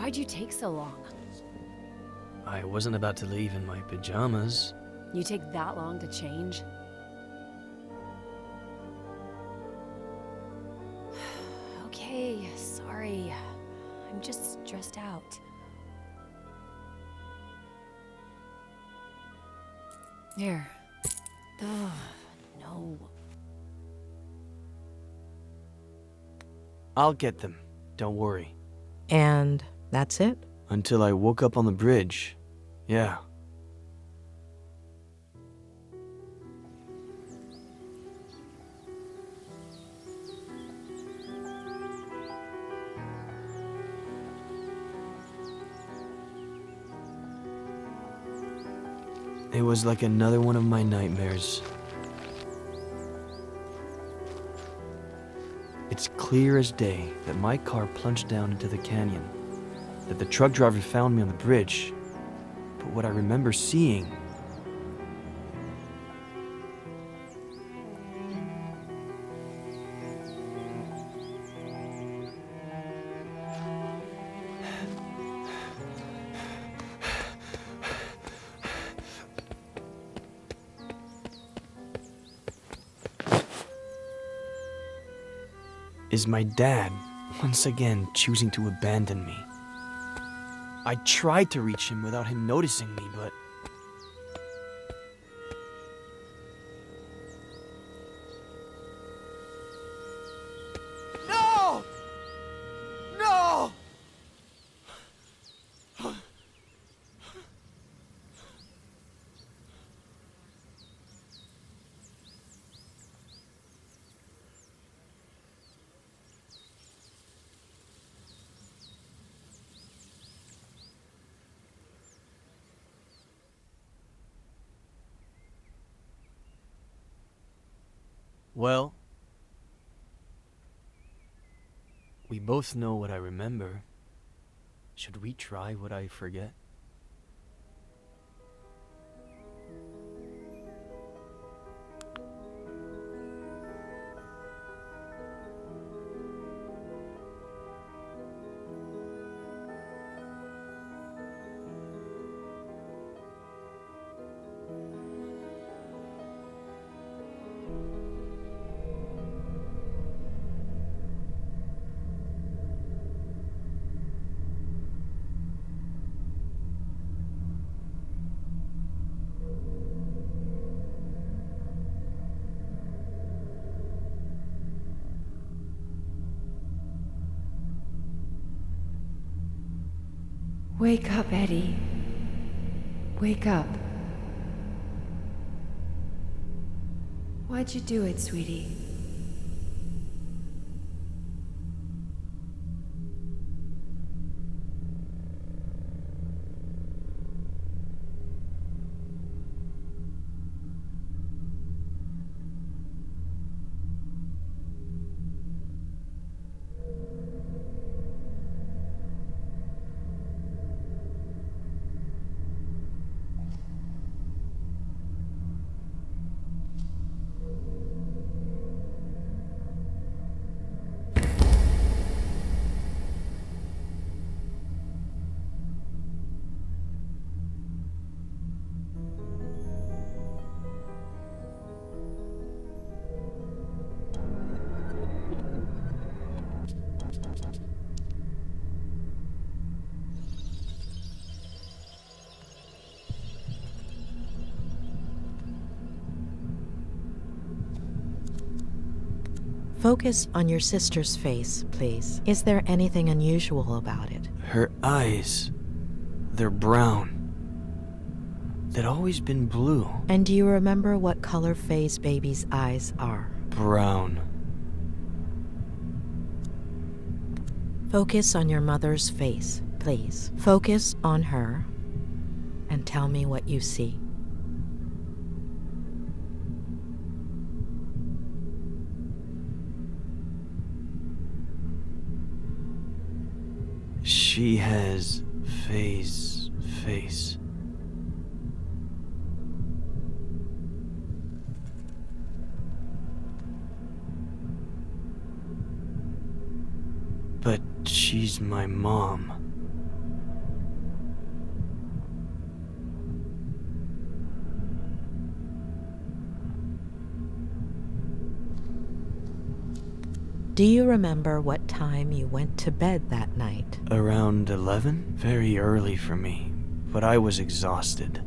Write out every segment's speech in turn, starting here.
Why'd you take so long? I wasn't about to leave in my pajamas. You take that long to change? Okay, sorry. I'm just stressed out. Here. Ugh, no. I'll get them. Don't worry. And that's it? Until I woke up on the bridge. Yeah. It was like another one of my nightmares. It's clear as day that my car plunged down into the canyon, that the truck driver found me on the bridge, but what I remember seeing... is my dad once again choosing to abandon me. I tried to reach him without him noticing me, but... No! No! Well, we both know what I remember. Should we try what I forget? Wake up, Eddie. Wake up. Why'd you do it, sweetie? Focus on your sister's face, please. Is there anything unusual about it? Her eyes, they're brown. They'd always been blue. And do you remember what color Faye's baby's eyes are? Brown. Focus on your mother's face, please. Focus on her and tell me what you see. She has Faye's face. But she's my mom. Do you remember what time you went to bed that night? Around 11? Very early for me, but I was exhausted.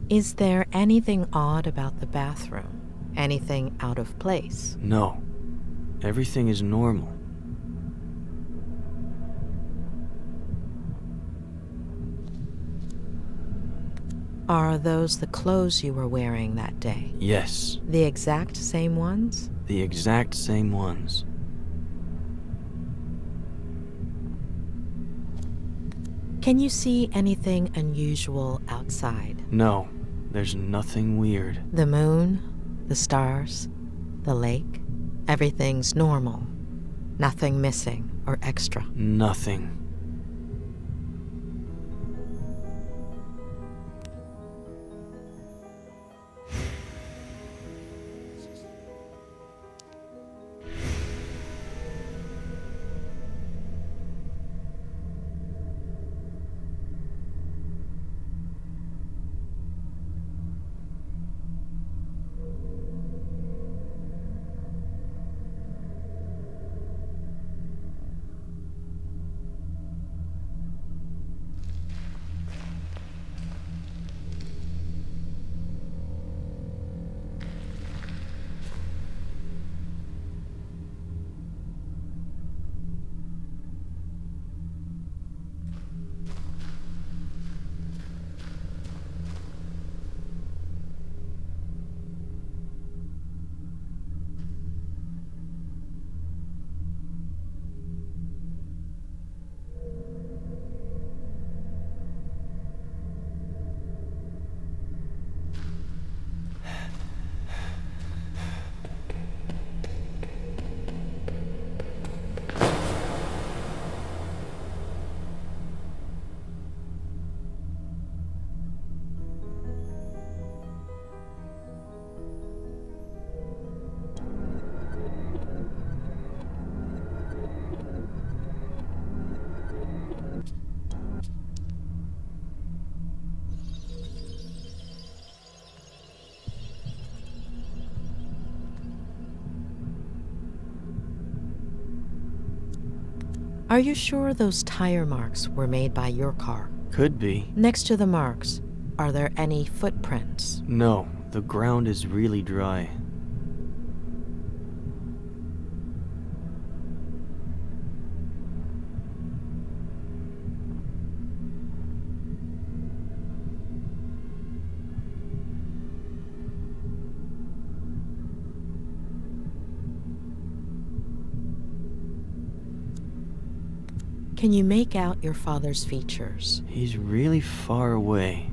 Is there anything odd about the bathroom? Anything out of place? No, everything is normal. Are those the clothes you were wearing that day? Yes, The exact same ones? the exact same ones. Can you see anything unusual outside? No, there's nothing weird. The moon, the stars, the lake, everything's normal. Nothing missing or extra. Nothing. Are you sure those tire marks were made by your car? Could be. Next to the marks, are there any footprints? No, the ground is really dry. Can you make out your father's features? He's really far away.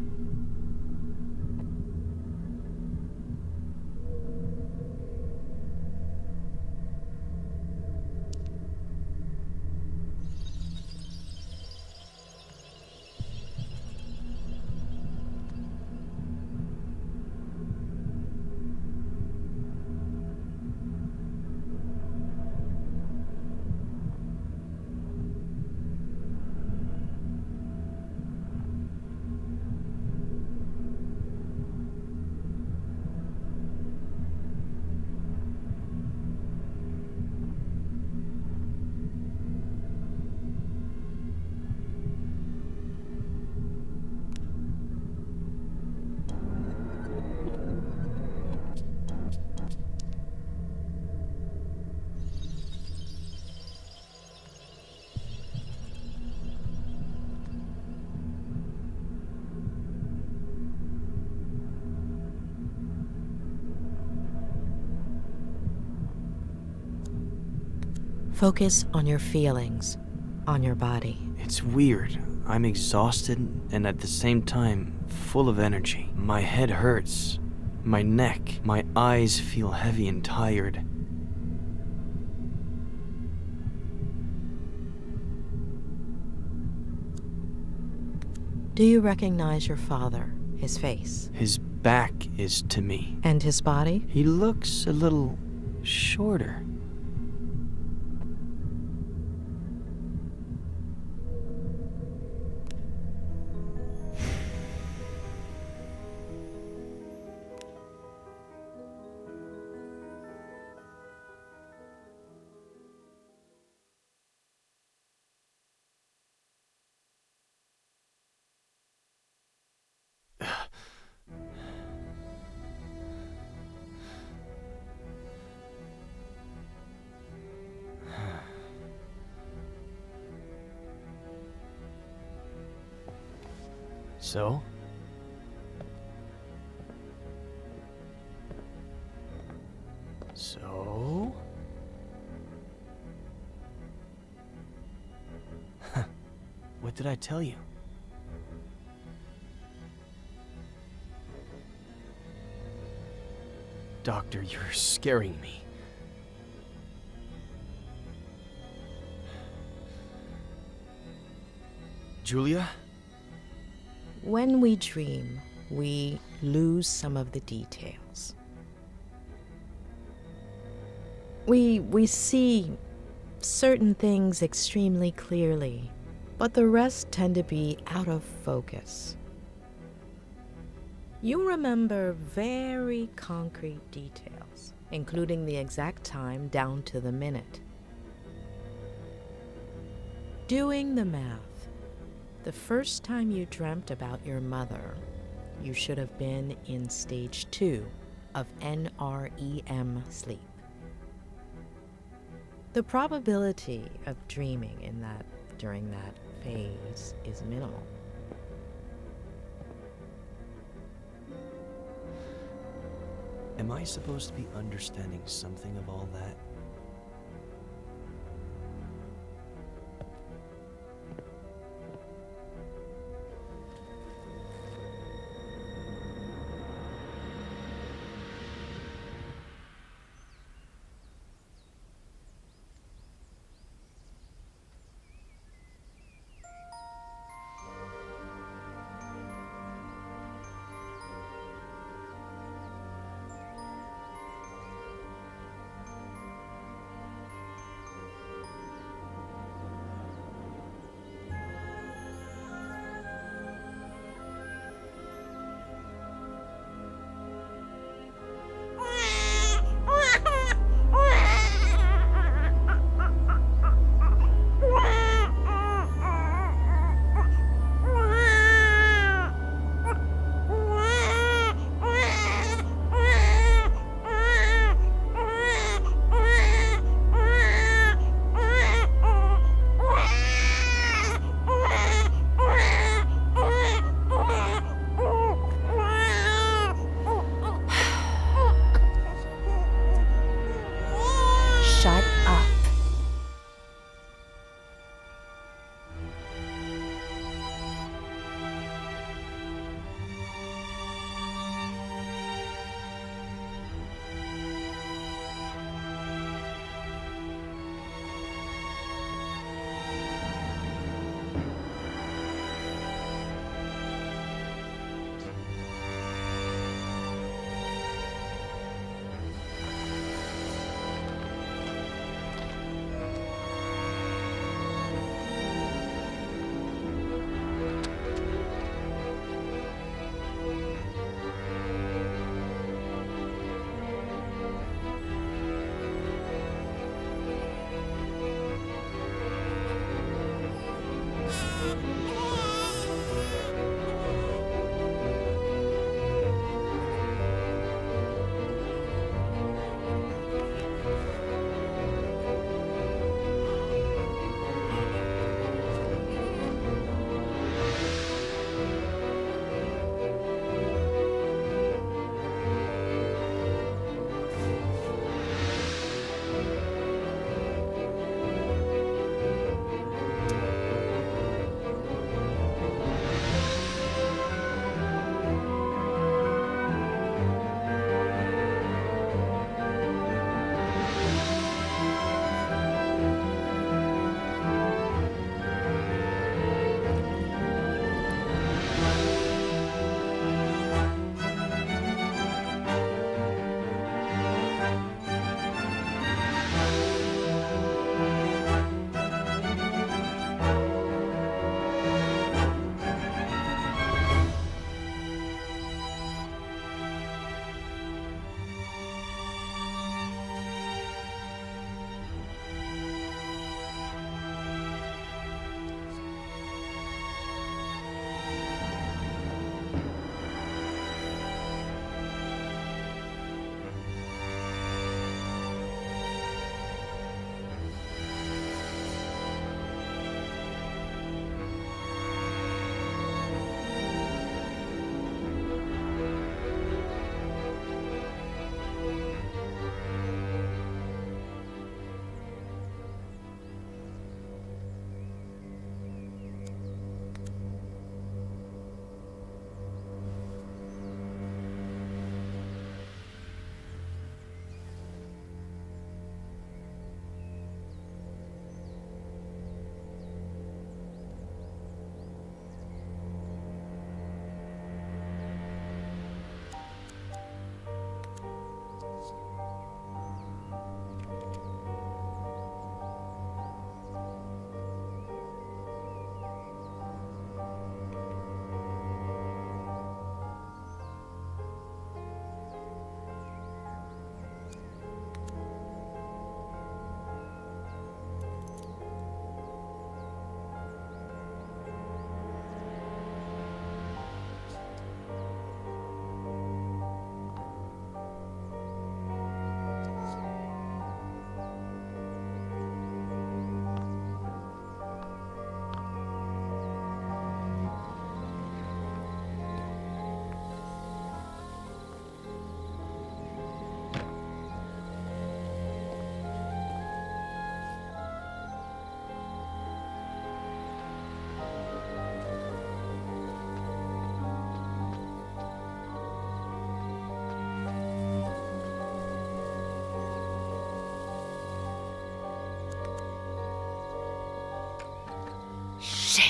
Focus on your feelings, on your body. It's weird. I'm exhausted and at the same time full of energy. My head hurts. My neck, my eyes feel heavy and tired. Do you recognize your father? his face. His back is to me. And his body? He looks a little shorter. So? So? What did I tell you? Doctor, you're scaring me. Julia? When we dream, we lose some of the details. We see certain things extremely clearly, but the rest tend to be out of focus. You remember very concrete details, including the exact time down to the minute. Doing the math, the first time you dreamt about your mother, you should have been in stage 2 of NREM sleep. The probability of dreaming during that phase is minimal. Am I supposed to be understanding something of all that?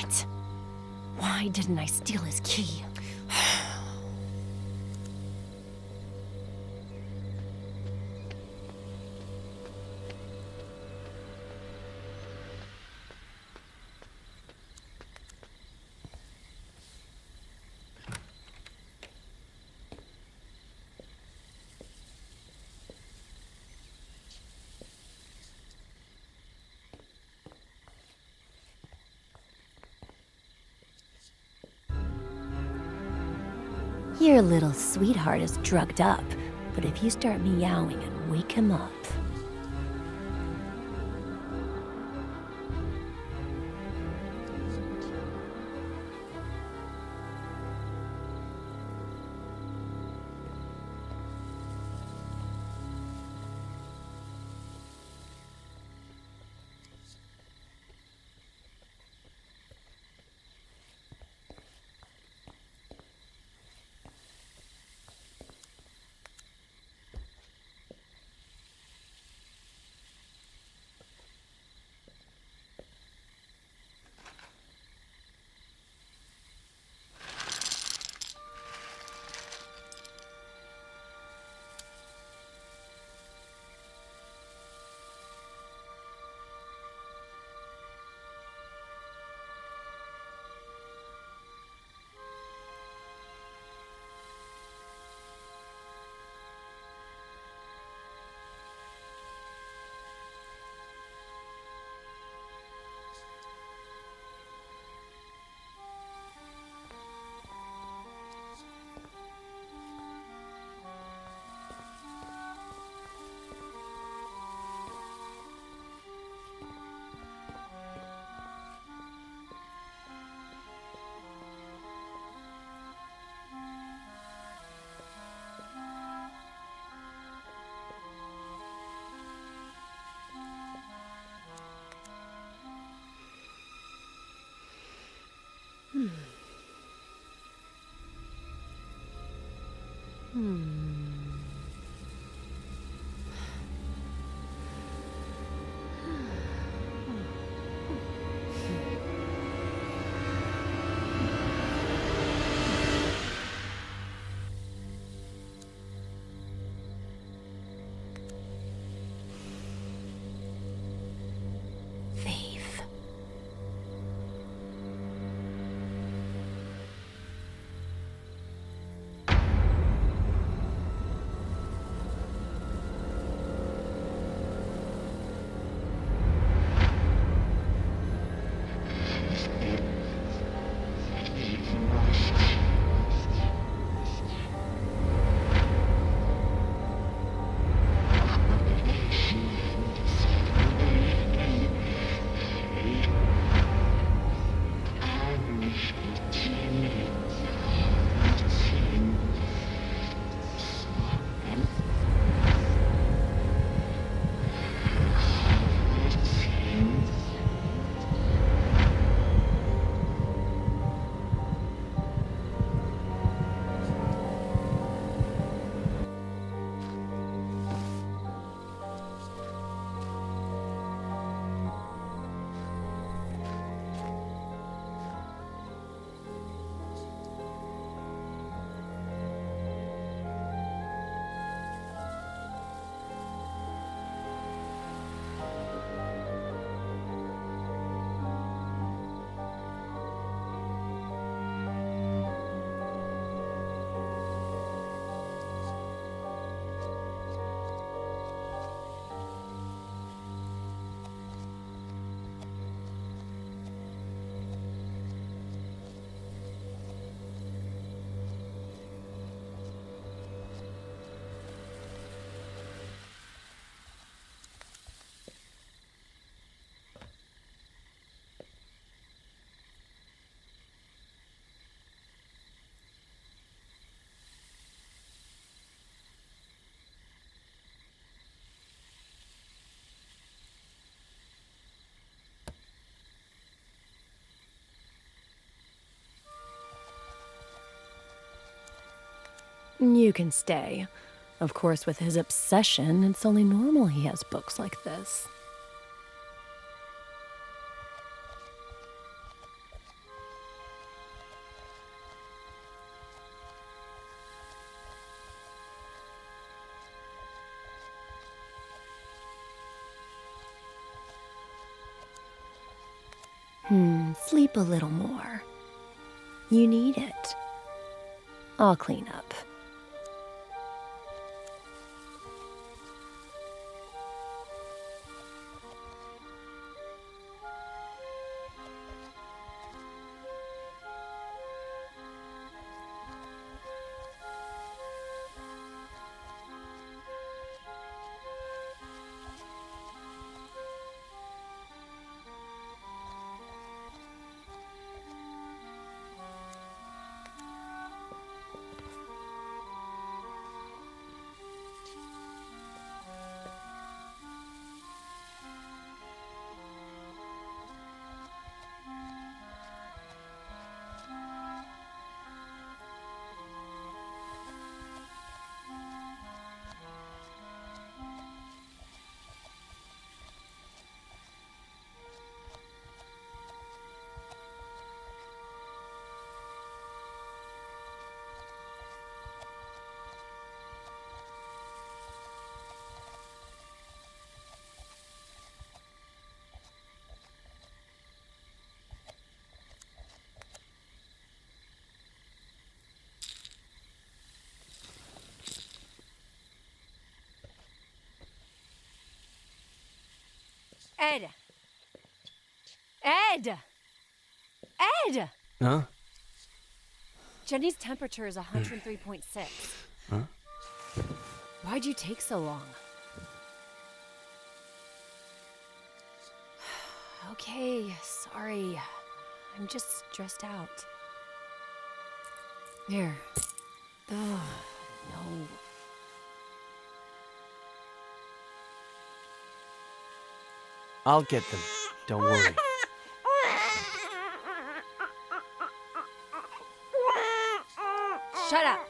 it! Why didn't I steal his key? Your little sweetheart is drugged up, but if you start meowing and wake him up... Thief. You can stay. Of course, with his obsession, it's only normal he has books like this. Sleep a little more. You need it. I'll clean up. Ed! Ed! Ed! Huh? Jenny's temperature is 103.6. Huh? Why'd you take so long? Okay, sorry. I'm just stressed out. Here. Ugh, no. I'll get them. Don't worry. Shut up!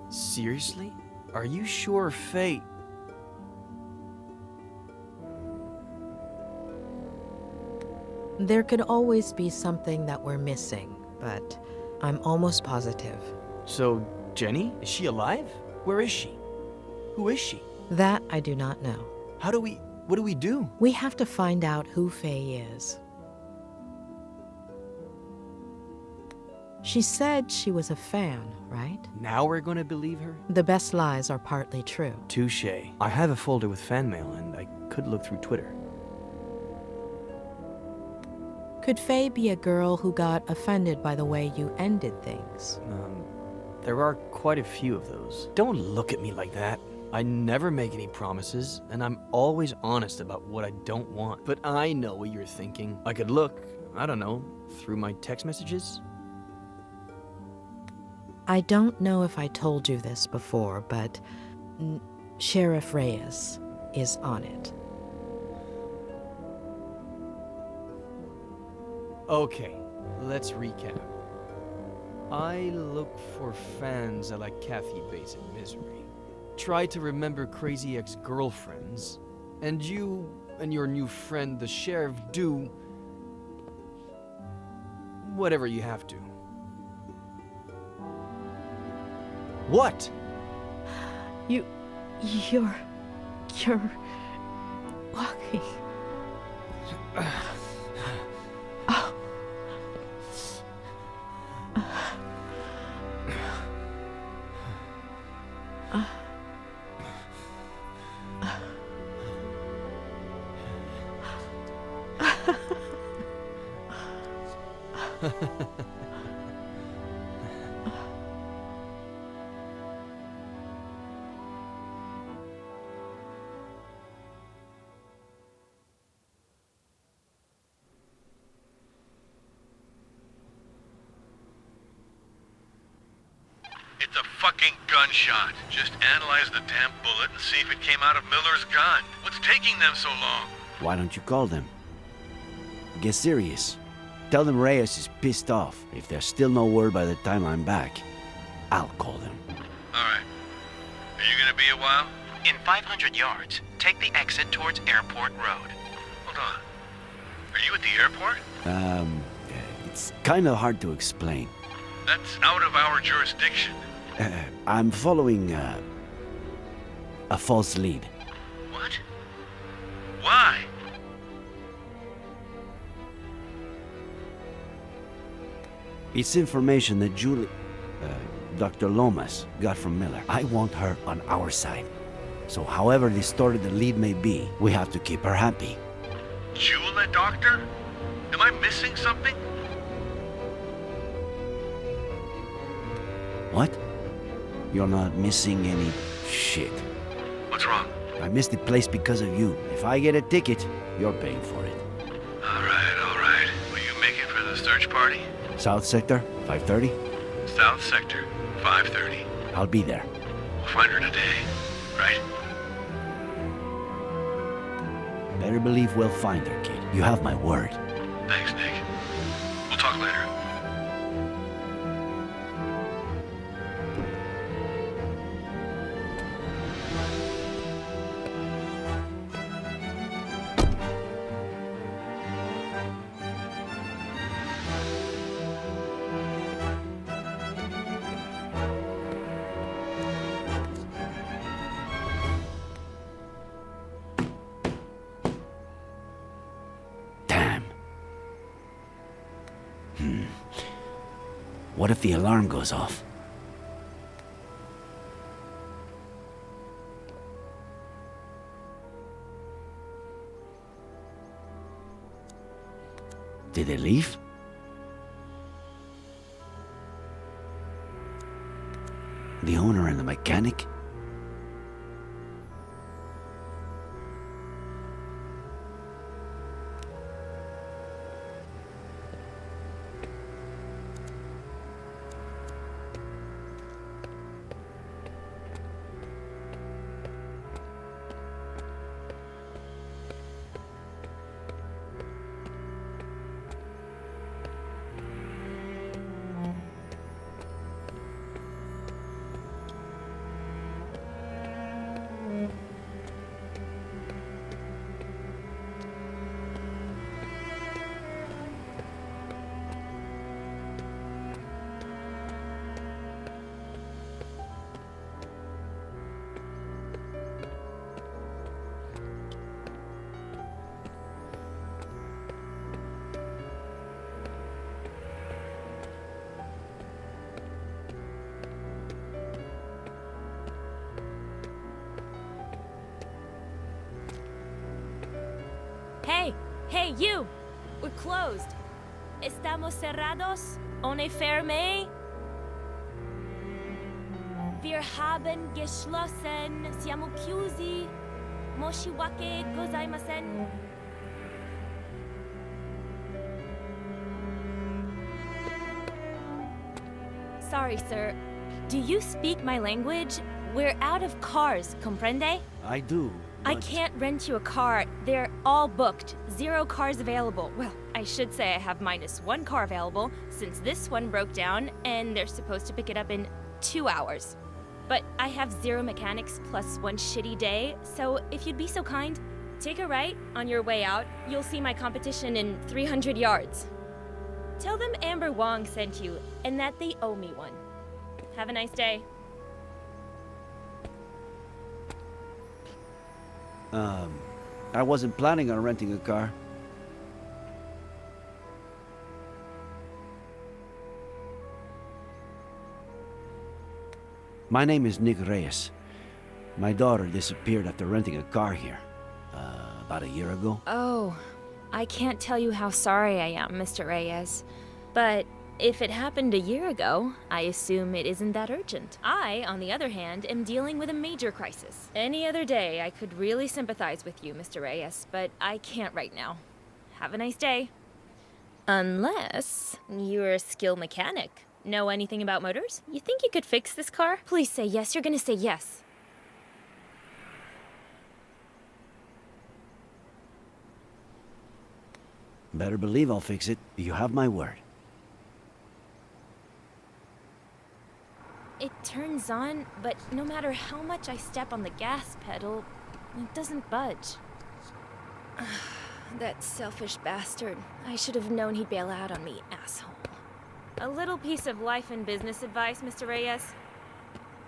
Seriously? Are you sure Faye... There could always be something that we're missing, but I'm almost positive. So, Jenny? Is she alive? Where is she? Who is she? That I do not know. What do we do? We have to find out who Faye is. She said she was a fan, right? Now we're gonna believe her? The best lies are partly true. Touché. I have a folder with fan mail and I could look through Twitter. Could Faye be a girl who got offended by the way you ended things? There are quite a few of those. Don't look at me like that. I never make any promises, and I'm always honest about what I don't want. But I know what you're thinking. I could look, I don't know, through my text messages? I don't know if I told you this before, but Sheriff Reyes is on it. Okay, let's recap. I look for fans a la Kathy Bates in Misery. Try to remember crazy ex-girlfriends. And you and your new friend, the sheriff, do... whatever you have to. What? You're walking. It's a fucking gunshot. Just analyze the damn bullet and see if it came out of Miller's gun. What's taking them so long? Why don't you call them? Get serious. Tell them Reyes is pissed off. If there's still no word by the time I'm back, I'll call them. Alright. Are you gonna be a while? In 500 yards, take the exit towards Airport Road. Hold on. Are you at the airport? It's kind of hard to explain. That's out of our jurisdiction. I'm following, a false lead. What? Why? It's information that Dr. Lomas got from Miller. I want her on our side. So however distorted the lead may be, we have to keep her happy. Jewel a doctor? Am I missing something? What? You're not missing any shit. What's wrong? I missed the place because of you. If I get a ticket, you're paying for it. All right. Will you make it for the search party? South Sector, 5:30? South Sector, 5:30. I'll be there. We'll find her today, right? Better believe we'll find her, kid. You have my word. Thanks, Nick. We'll talk later. What if the alarm goes off? Did they leave? The owner and the mechanic? Hey, you! We're closed. Estamos cerrados? Ohne ferme? Wir haben geschlossen. Siamo chiusi. Moshiwake gozaimasen. Sorry, sir. Do you speak my language? We're out of cars, comprende? I do. I can't rent you a car. They're all booked. 0 cars available. Well, I should say I have -1 car available since this one broke down and they're supposed to pick it up in 2 hours. But I have 0 mechanics plus 1 shitty day, so if you'd be so kind, take a right on your way out. You'll see my competition in 300 yards. Tell them Amber Wong sent you and that they owe me one. Have a nice day. I wasn't planning on renting a car. My name is Nick Reyes. My daughter disappeared after renting a car here, about a year ago. Oh, I can't tell you how sorry I am, Mr. Reyes. But if it happened a year ago, I assume it isn't that urgent. I, on the other hand, am dealing with a major crisis. Any other day, I could really sympathize with you, Mr. Reyes, but I can't right now. Have a nice day. Unless you're a skilled mechanic. Know anything about motors? You think you could fix this car? Please say yes. You're gonna say yes. Better believe I'll fix it. You have my word. It turns on, but no matter how much I step on the gas pedal, it doesn't budge. That selfish bastard. I should have known he'd bail out on me, asshole. A little piece of life and business advice, Mr. Reyes.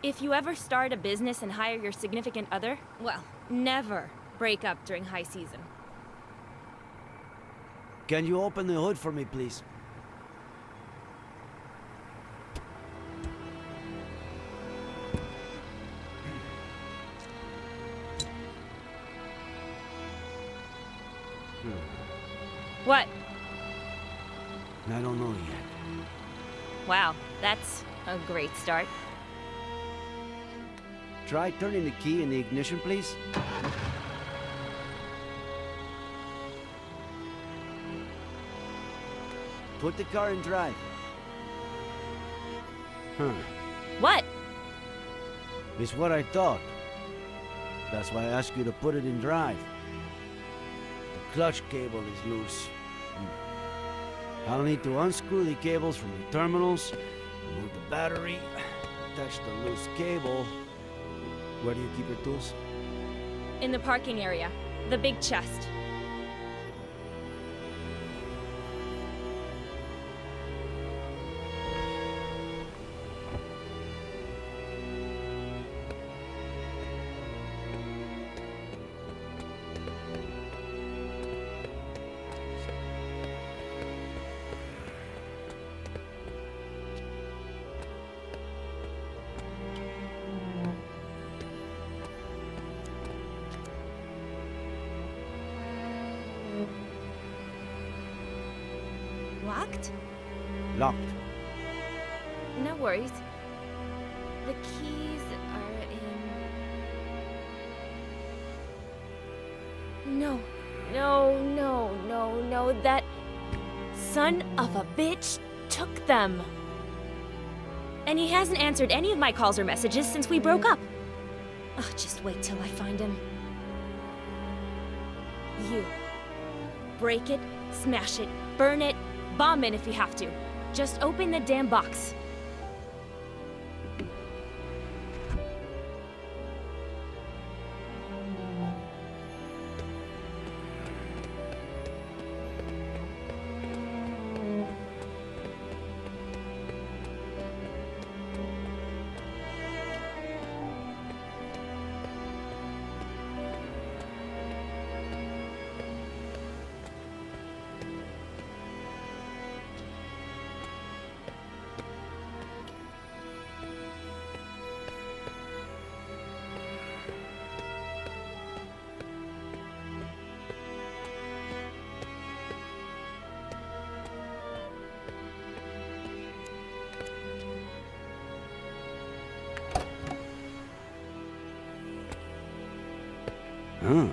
If you ever start a business and hire your significant other, well, never break up during high season. Can you open the hood for me, please? What? I don't know yet. Wow, that's a great start. Try turning the key in the ignition, please. Put the car in drive. What? It's what I thought. That's why I asked you to put it in drive. The clutch cable is loose. I'll need to unscrew the cables from the terminals, remove the battery, attach the loose cable. Where do you keep your tools? In the parking area. The big chest. Locked? Locked. No worries. The keys are in... No. No. That son of a bitch took them. And he hasn't answered any of my calls or messages since we broke up. Oh, just wait till I find him. You. Break it, smash it, burn it, bomb it if you have to. Just open the damn box. Huh.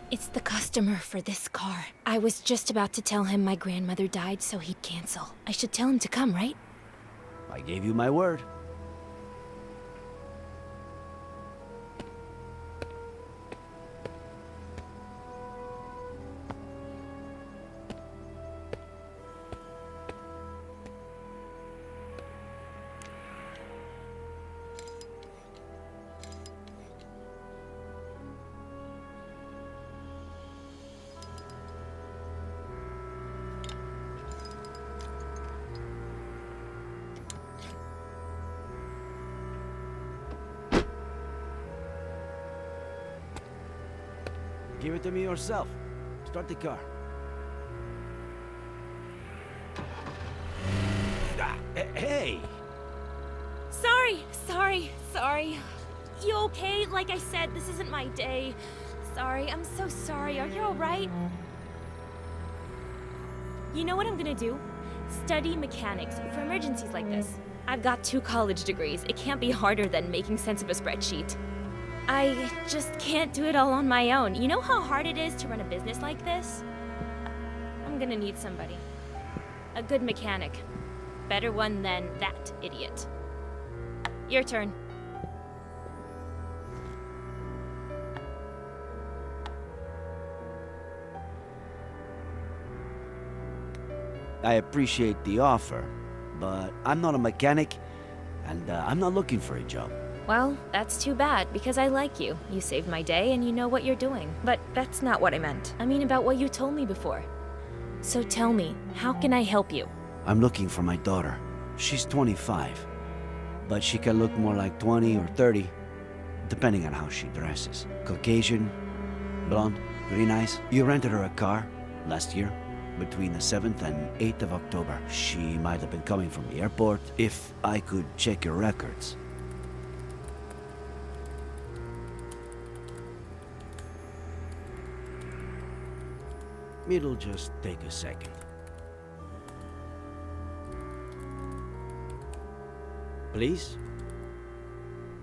It's the customer for this car. I was just about to tell him my grandmother died so he'd cancel. I should tell him to come, right? I gave you my word. Give it to me yourself. Start the car. Hey! Sorry. You okay? Like I said, this isn't my day. Sorry, I'm so sorry. Are you alright? You know what I'm gonna do? Study mechanics for emergencies like this. I've got 2 college degrees. It can't be harder than making sense of a spreadsheet. I just can't do it all on my own. You know how hard it is to run a business like this? I'm gonna need somebody. A good mechanic. Better one than that idiot. Your turn. I appreciate the offer, but I'm not a mechanic, and I'm not looking for a job. Well, that's too bad, because I like you. You saved my day and you know what you're doing. But that's not what I meant. I mean about what you told me before. So tell me, how can I help you? I'm looking for my daughter. She's 25, but she can look more like 20 or 30, depending on how she dresses. Caucasian, blonde, green eyes. You rented her a car last year, between the 7th and 8th of October. She might have been coming from the airport. If I could check your records. It'll just take a second. Please?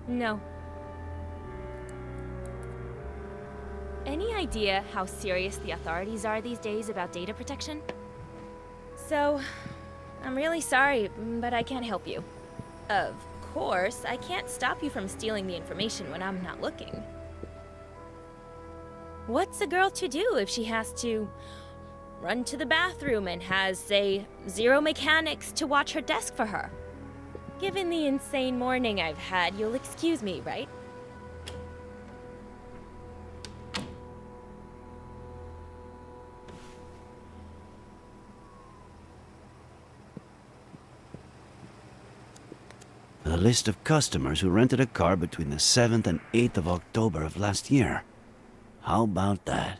No. Any idea how serious the authorities are these days about data protection? So, I'm really sorry, but I can't help you. Of course, I can't stop you from stealing the information when I'm not looking. What's a girl to do if she has to run to the bathroom and has, say, 0 mechanics to watch her desk for her? Given the insane morning I've had, you'll excuse me, right? The list of customers who rented a car between the 7th and 8th of October of last year. How about that?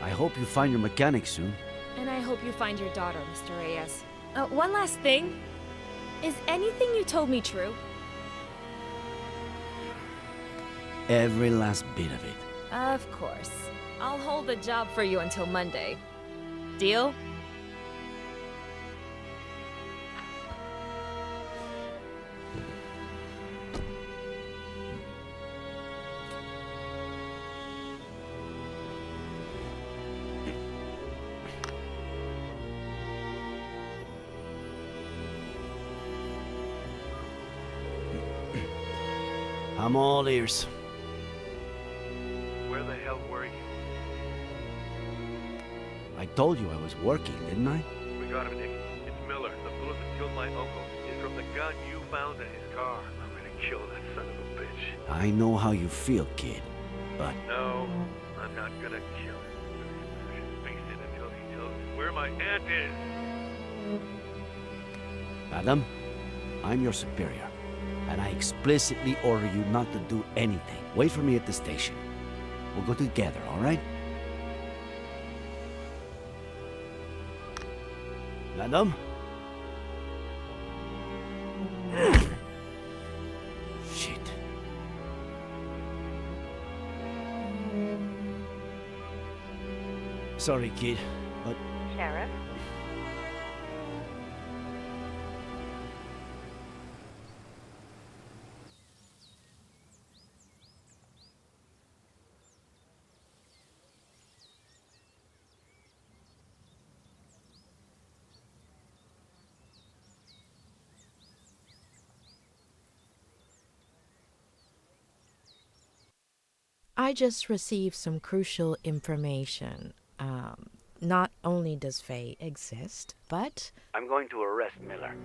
I hope you find your mechanic soon. And I hope you find your daughter, Mr. Reyes. One last thing. Is anything you told me true? Every last bit of it. Of course. I'll hold the job for you until Monday. Deal? I'm all ears. Where the hell were you? I told you I was working, didn't I? We got him, Nick. It's Miller. The bullet that killed my uncle is from the gun you found in his car. I'm gonna kill that son of a bitch. I know how you feel, kid. But No, I'm not gonna kill him. Just face it until he tells me where my aunt is. Adam, I'm your superior, and I explicitly order you not to do anything. Wait for me at the station. We'll go together, all right? Madam? Sorry, kid, but Sheriff? I just received some crucial information. Not only does Faye exist, but... I'm going to arrest Miller.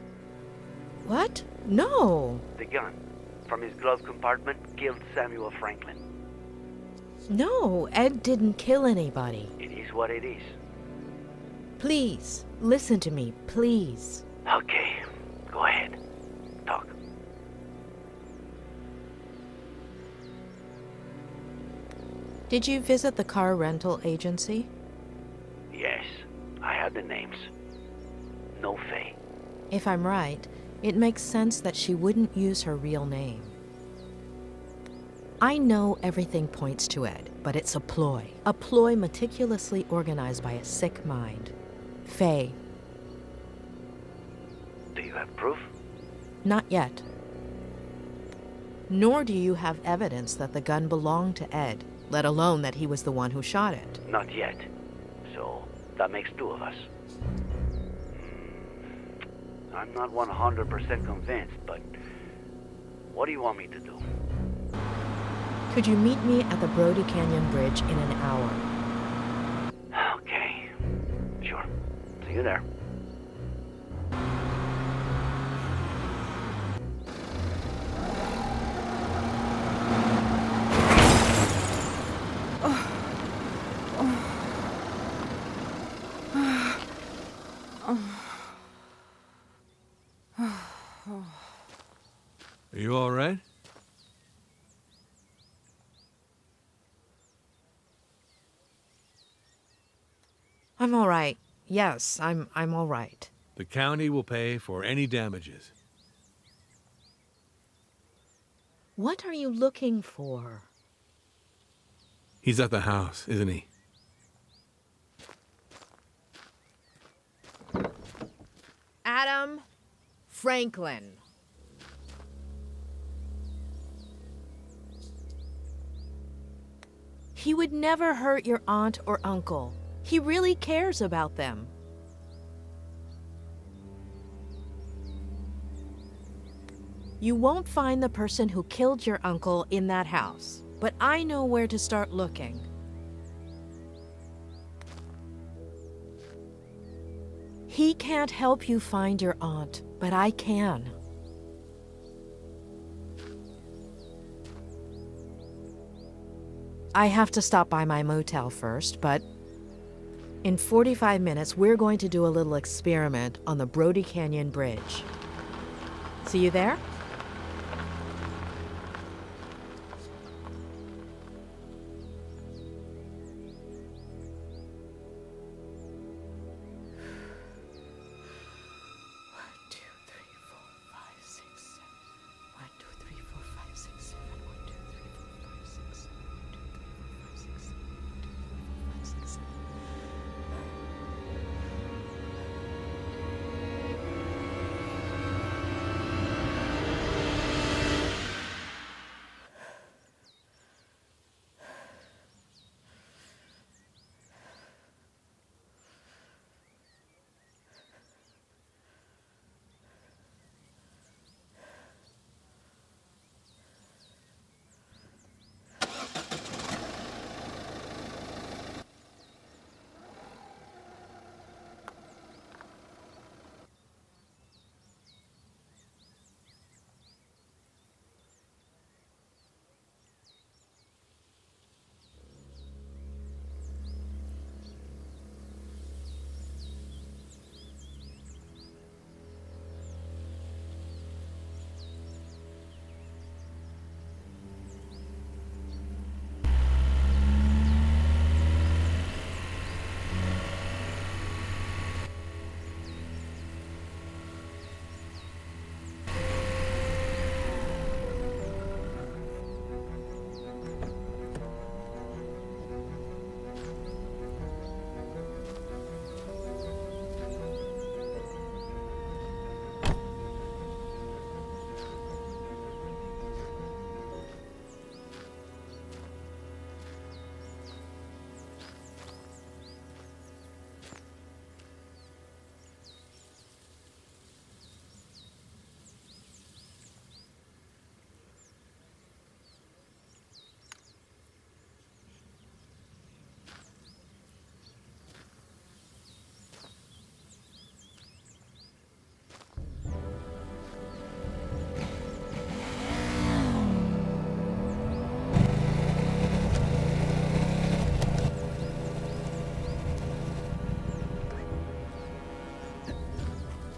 What? No! The gun from his glove compartment killed Samuel Franklin. No, Ed didn't kill anybody. It is what it is. Please, listen to me, please. Okay, go ahead. Talk. Did you visit the car rental agency? Yes, I have the names. No Faye. If I'm right, it makes sense that she wouldn't use her real name. I know everything points to Ed, but it's a ploy meticulously organized by a sick mind. Faye. Do you have proof? Not yet. Nor do you have evidence that the gun belonged to Ed, let alone that he was the one who shot it. Not yet. So, that makes two of us. I'm not 100% convinced, but what do you want me to do? Could you meet me at the Brody Canyon Bridge in an hour? Okay. Sure. See you there. Are you all right? I'm all right. Yes, I'm all right. The county will pay for any damages. What are you looking for? He's at the house, isn't he? Adam Franklin. He would never hurt your aunt or uncle. He really cares about them. You won't find the person who killed your uncle in that house, but I know where to start looking. He can't help you find your aunt, but I can. I have to stop by my motel first, but in 45 minutes, we're going to do a little experiment on the Brody Canyon Bridge. See you there?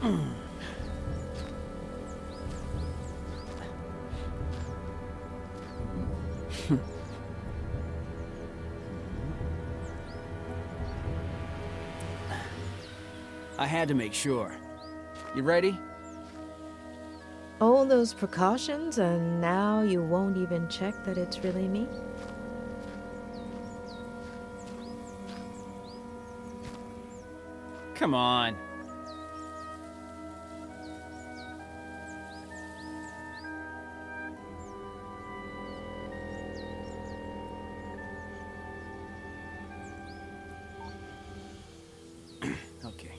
I had to make sure. You ready? All those precautions, and now you won't even check that it's really me? Come on. Okay.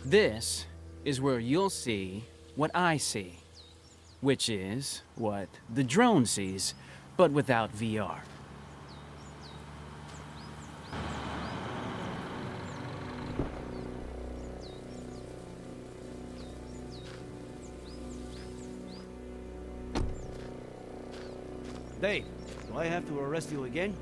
This is where you'll see what I see, which is what the drone sees, but without VR. Dave, do I have to arrest you again?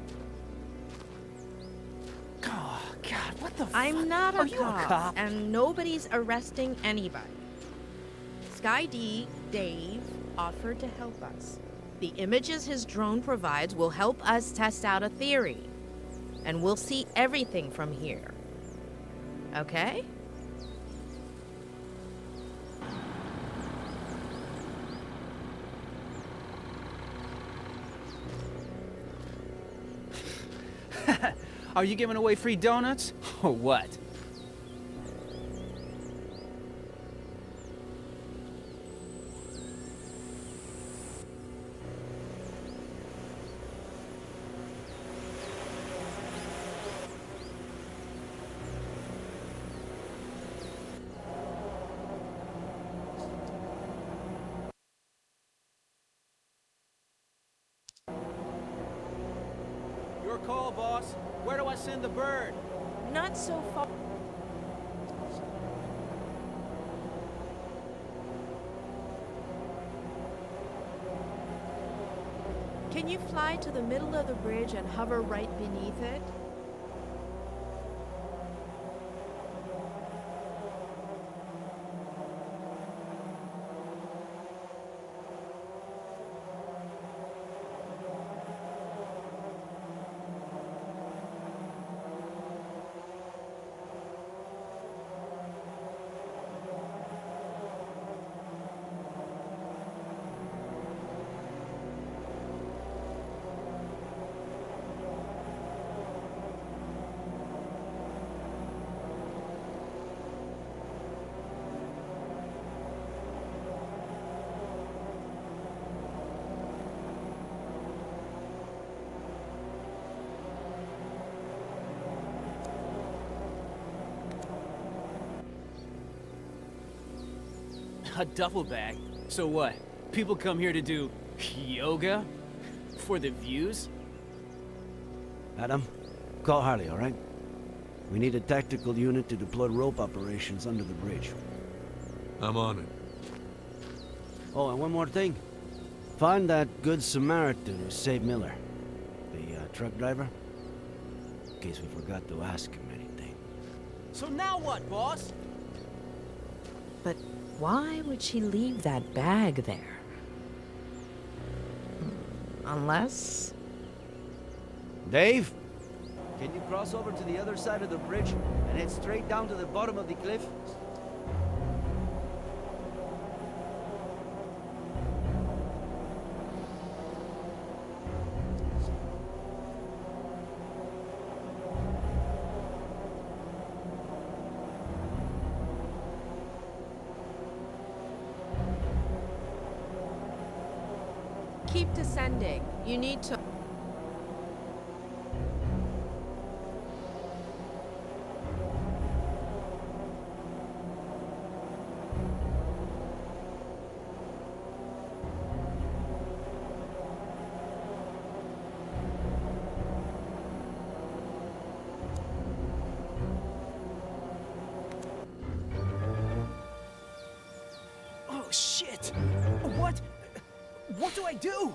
Oh, God, what the I'm not Are a you cop, a cop? and nobody's arresting anybody. Sky D, Dave, offered to help us. The images his drone provides will help us test out a theory, and we'll see everything from here. Okay? Are you giving away free donuts? Or what? Your call, boss. Where do I send the bird? Not so far. Can you fly to the middle of the bridge and hover right beneath it? A duffel bag? So what? People come here to do yoga? For the views? Adam, call Harley, all right? We need a tactical unit to deploy rope operations under the bridge. I'm on it. Oh, and one more thing. Find that good Samaritan who saved Miller. The truck driver. In case we forgot to ask him anything. So now what, boss? But why would she leave that bag there? Unless... Dave? Can you cross over to the other side of the bridge and head straight down to the bottom of the cliff? Keep descending. You need to... Oh, shit! What? What do I do?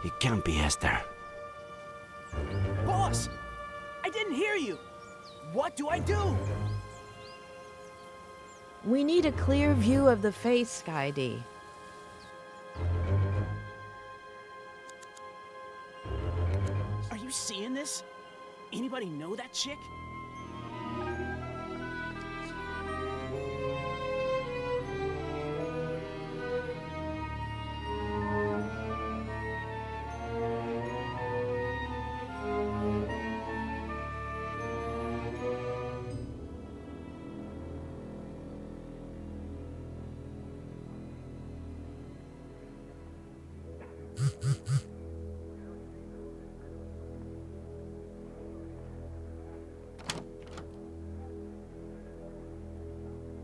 It can't be Esther. Boss! I didn't hear you! What do I do? We need a clear view of the face, Sky D. Are you seeing this? Anybody know that chick?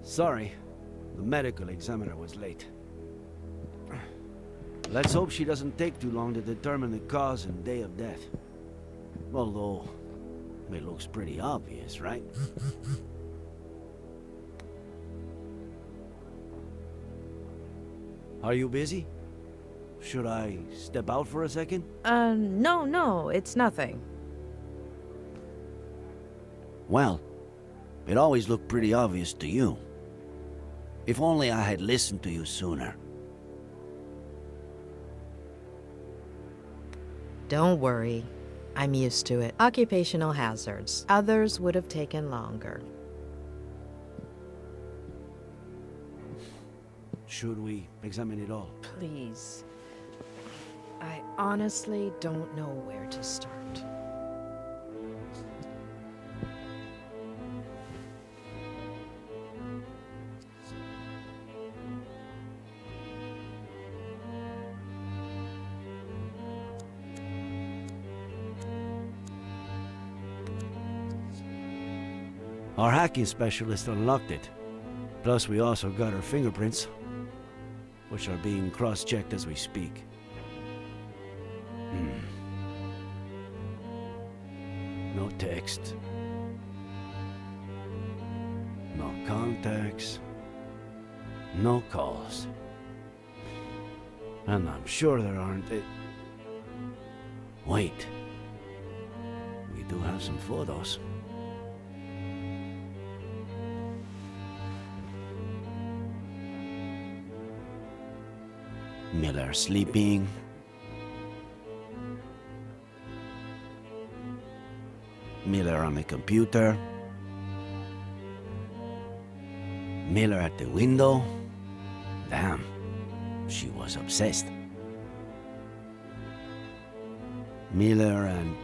Sorry, the medical examiner was late. Let's hope she doesn't take too long to determine the cause and day of death. Although, it looks pretty obvious, right? Are you busy? Should I step out for a second? No, it's nothing. Well, it always looked pretty obvious to you. If only I had listened to you sooner. Don't worry. I'm used to it. Occupational hazards. Others would have taken longer. Should we examine it all? Please. I honestly don't know where to start. Our hacking specialist unlocked it. Plus, we also got her fingerprints, which are being cross-checked as we speak. No text. No contacts. No calls. And I'm sure there aren't... Wait. We do have some photos. Miller sleeping. Miller on the computer. Miller at the window. Damn, she was obsessed. Miller and...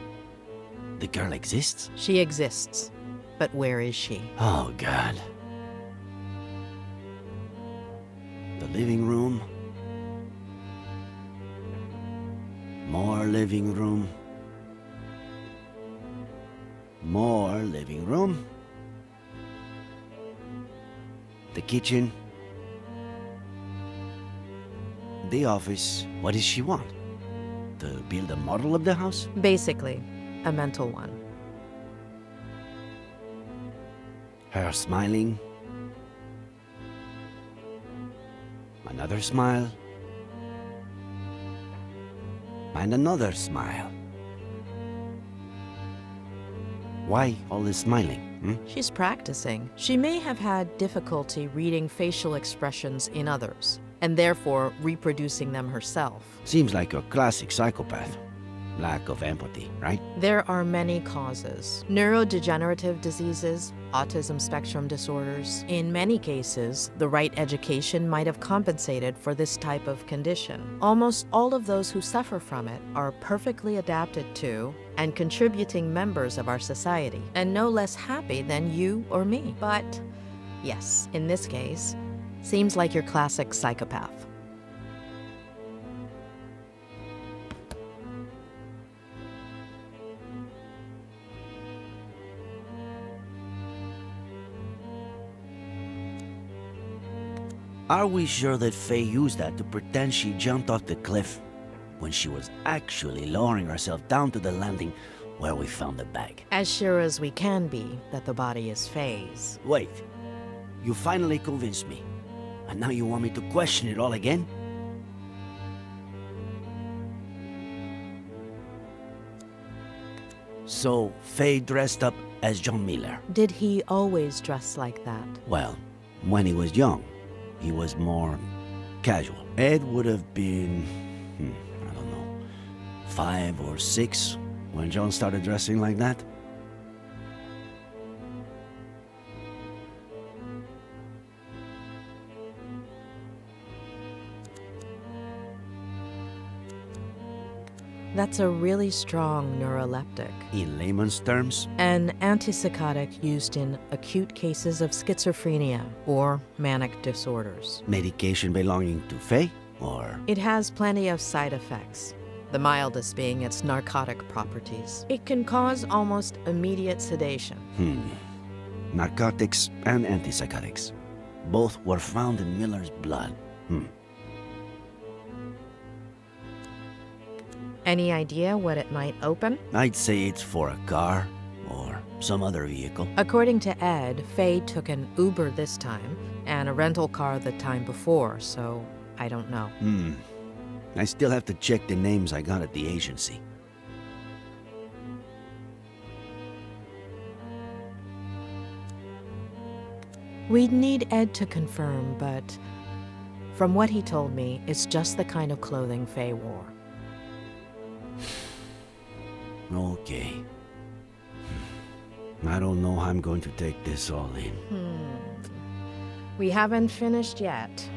the girl exists? She exists. But where is she? Oh, God. The living room. More living room. More living room. The kitchen. The office. What does she want? To build a model of the house? Basically, a mental one. Her smiling. Another smile. And another smile. Why all this smiling? She's practicing. She may have had difficulty reading facial expressions in others, and therefore reproducing them herself. Seems like a classic psychopath. Lack of empathy, right? There are many causes. Neurodegenerative diseases, autism spectrum disorders. In many cases, the right education might have compensated for this type of condition. Almost all of those who suffer from it are perfectly adapted to and contributing members of our society, and no less happy than you or me. But, yes, in this case, seems like your classic psychopath. Are we sure that Faye used that to pretend she jumped off the cliff when she was actually lowering herself down to the landing where we found the bag? As sure as we can be that the body is Faye's. Wait, you finally convinced me. And now you want me to question it all again? So, Faye dressed up as John Miller. Did he always dress like that? Well, when he was young, he was more casual. Ed would have been, I don't know, 5 or 6 when John started dressing like that. That's a really strong neuroleptic. In layman's terms, An antipsychotic used in acute cases of schizophrenia or manic disorders. medication belonging to Faye, or It has plenty of side effects, the mildest being its narcotic properties. It can cause almost immediate sedation. narcotics and antipsychotics. Both were found in Miller's blood. Any idea what it might open? I'd say it's for a car or some other vehicle. According to Ed, Faye took an Uber this time and a rental car the time before, so I don't know. I still have to check the names I got at the agency. We'd need Ed to confirm, but from what he told me, it's just the kind of clothing Faye wore. Okay. I don't know how I'm going to take this all in. We haven't finished yet.